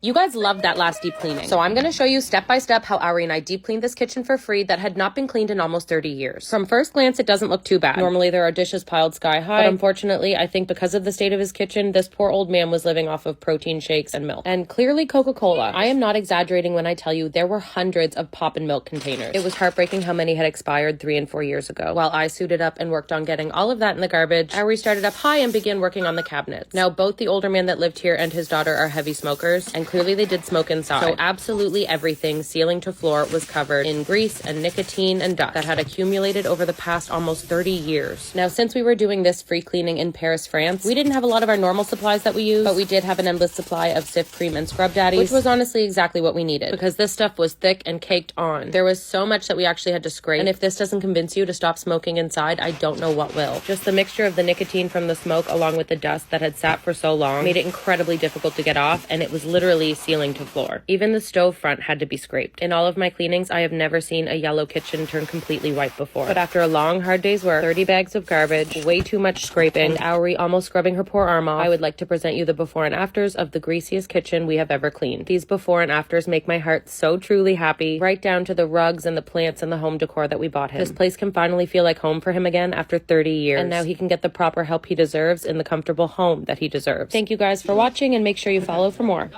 You guys loved that last deep cleaning, so I'm gonna show you step by step how Ari and I deep cleaned this kitchen for free that had not been cleaned in almost 30 years. From first glance, it doesn't look too bad. Normally there are dishes piled sky high, but unfortunately, I think because of the state of his kitchen, this poor old man was living off of protein shakes and milk. And clearly Coca-Cola. I am not exaggerating when I tell you there were hundreds of pop and milk containers. It was heartbreaking how many had expired 3 and 4 years ago. While I suited up and worked on getting all of that in the garbage, Ari started up high and began working on the cabinets. Now, both the older man that lived here and his daughter are heavy smokers, and clearly they did smoke inside. So absolutely everything, ceiling to floor, was covered in grease and nicotine and dust that had accumulated over the past almost 30 years. Now, since we were doing this free cleaning in Paris, France, we didn't have a lot of our normal supplies that we use, but we did have an endless supply of Cif cream and scrub daddies, which was honestly exactly what we needed because this stuff was thick and caked on. There was so much that we actually had to scrape, and if this doesn't convince you to stop smoking inside, I don't know what will. Just the mixture of the nicotine from the smoke along with the dust that had sat for so long made it incredibly difficult to get off, and it was literally ceiling to floor. Even the stove front had to be scraped. In all of my cleanings, I have never seen a yellow kitchen turn completely white before. But after a long, hard day's work, 30 bags of garbage, way too much scraping, and Auri almost scrubbing her poor arm off, I would like to present you the before and afters of the greasiest kitchen we have ever cleaned. These before and afters make my heart so truly happy, right down to the rugs and the plants and the home decor that we bought him. This place can finally feel like home for him again after 30 years, and now he can get the proper help he deserves in the comfortable home that he deserves. Thank you guys for watching, and make sure you follow for more.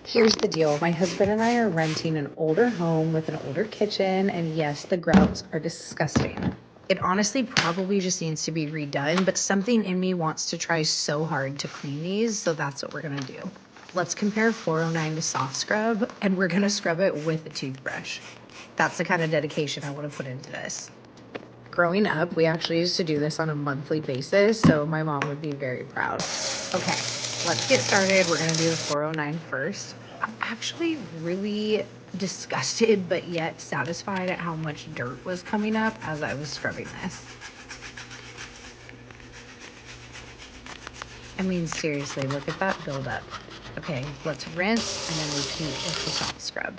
Here's the deal. My husband and I are renting an older home with an older kitchen, and yes, the grouts are disgusting. It honestly probably just needs to be redone, but something in me wants to try so hard to clean these, so that's what we're gonna do. Let's compare 409 to soft scrub, and we're gonna scrub it with a toothbrush. That's the kind of dedication I want to put into this. Growing up, we actually used to do this on a monthly basis, so my mom would be very proud. Okay, let's get started. We're gonna do the 409 first. I'm actually really disgusted, but yet satisfied at how much dirt was coming up as I was scrubbing this. I mean, seriously, look at that buildup. Okay, let's rinse and then repeat with the soft scrub.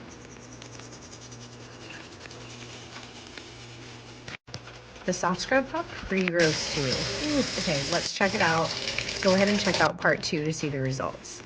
The soft scrub felt pretty gross too. Ooh, okay, let's check it out. Go ahead and check out part 2 to see the results.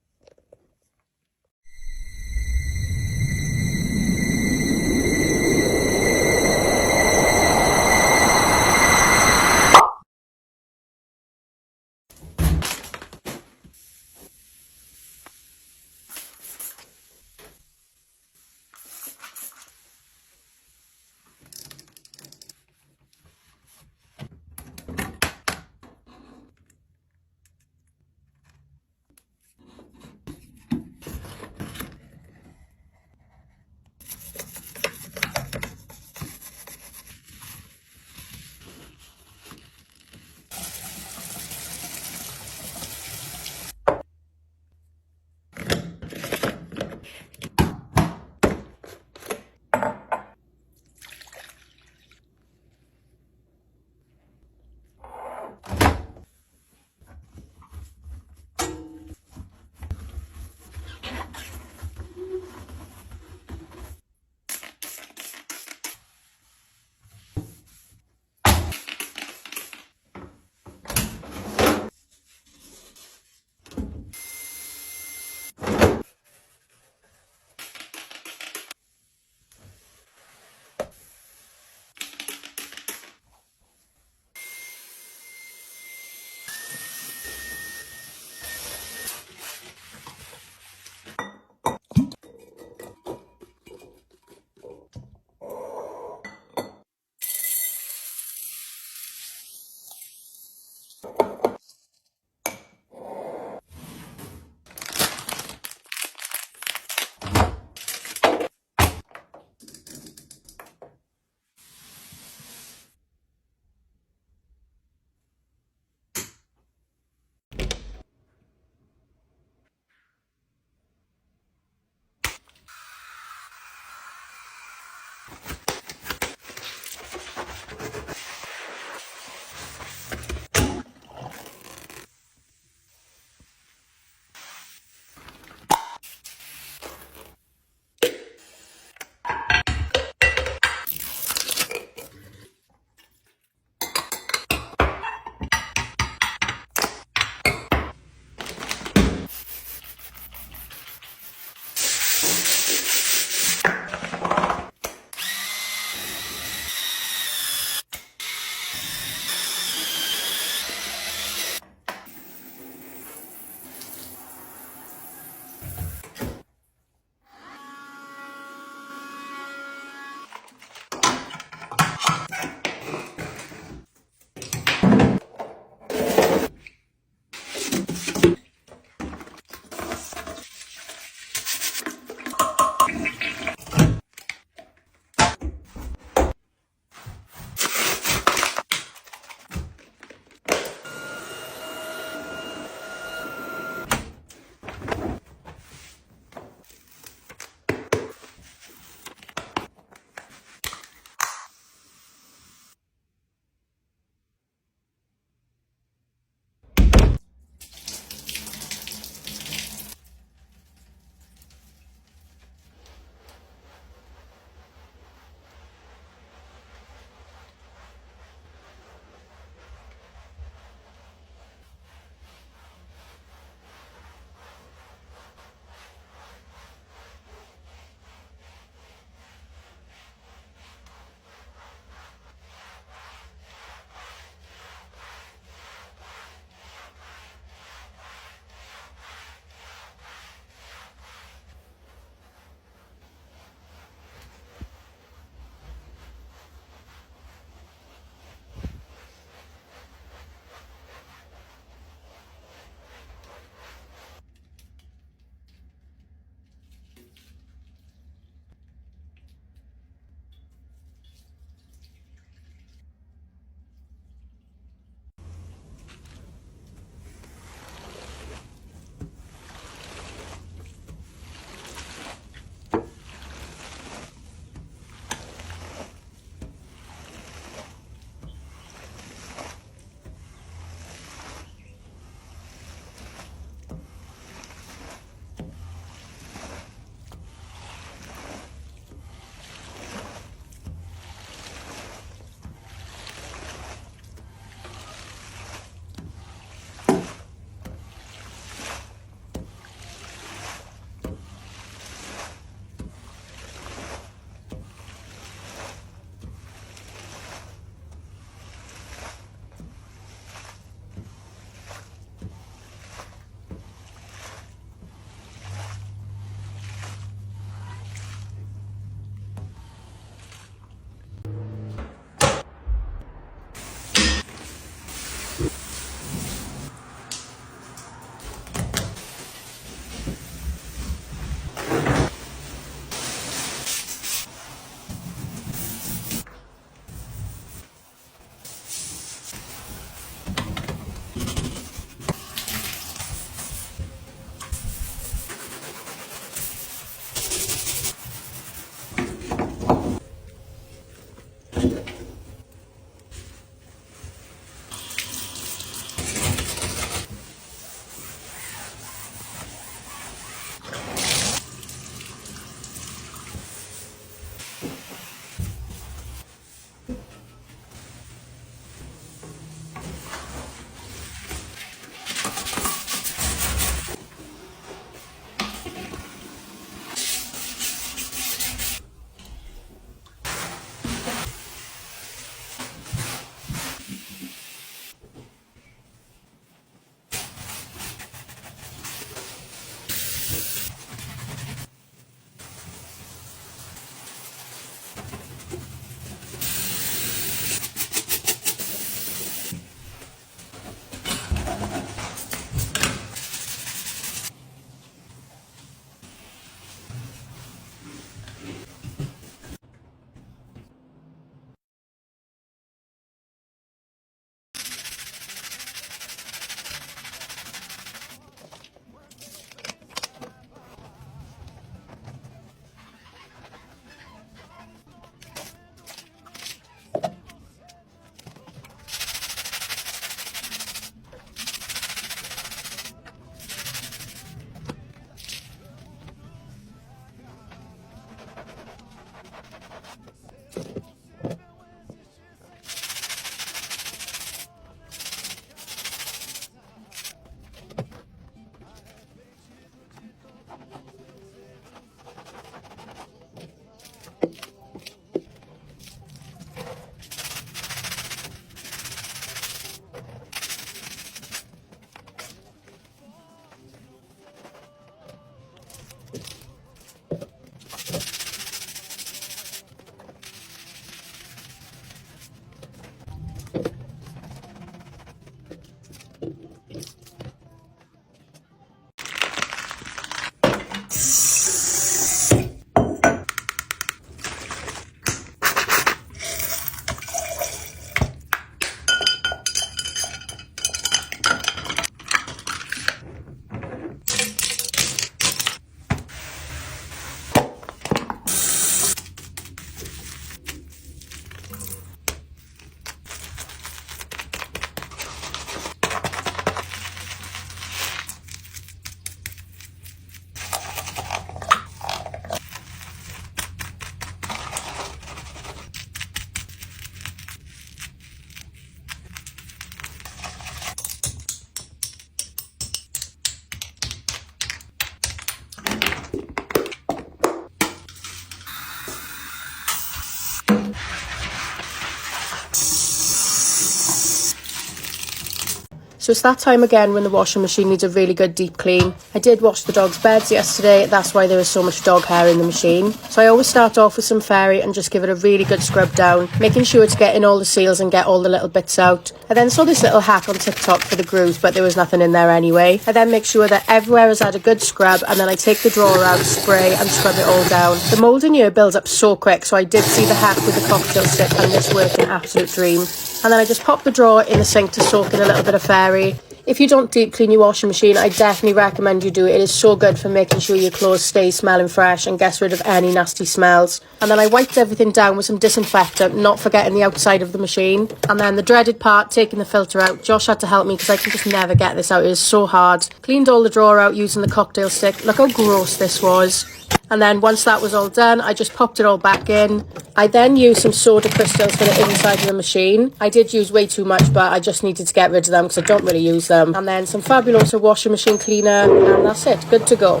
So it's that time again when the washing machine needs a really good deep clean. I did wash the dog's beds yesterday, that's why there was so much dog hair in the machine. So I always start off with some fairy and just give it a really good scrub down, making sure it's getting all the seals and get all the little bits out. I then saw this little hack on TikTok for the grooves, but there was nothing in there anyway. I then make sure that everywhere has had a good scrub, and then I take the drawer out, spray and scrub it all down. The mould in here builds up so quick, so I did see the hack with the cocktail stick and this worked an absolute dream. And then I just pop the drawer in the sink to soak in a little bit of fairy. If you don't deep clean your washing machine, I definitely recommend you do it. It is so good for making sure your clothes stay smelling fresh and gets rid of any nasty smells. And then I wiped everything down with some disinfectant, not forgetting the outside of the machine. And then the dreaded part, taking the filter out. Josh had to help me because I can just never get this out. It is so hard. Cleaned all the drawer out using the cocktail stick. Look how gross this was. And then once that was all done, I just popped it all back in. I then used some soda crystals for the inside of the machine. I did use way too much, but I just needed to get rid of them because I don't really use them. And then some Fabuloso washing machine cleaner, and that's it. Good to go.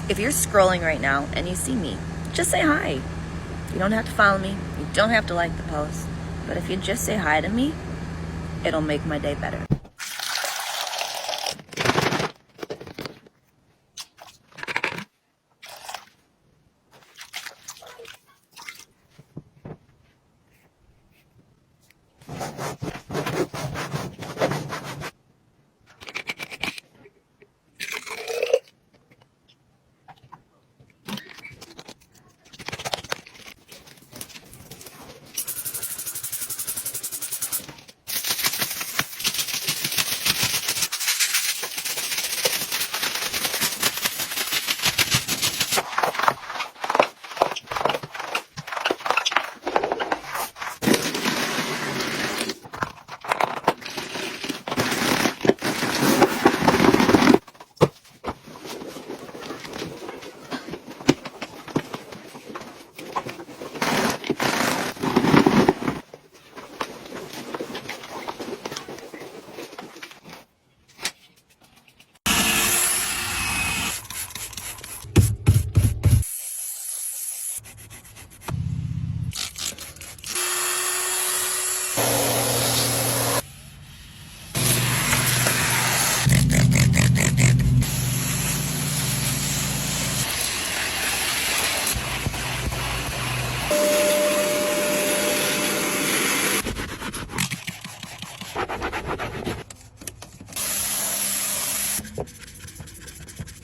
If you're scrolling right now and you see me, just say hi. You don't have to follow me. You don't have to like the post. But if you just say hi to me, it'll make my day better.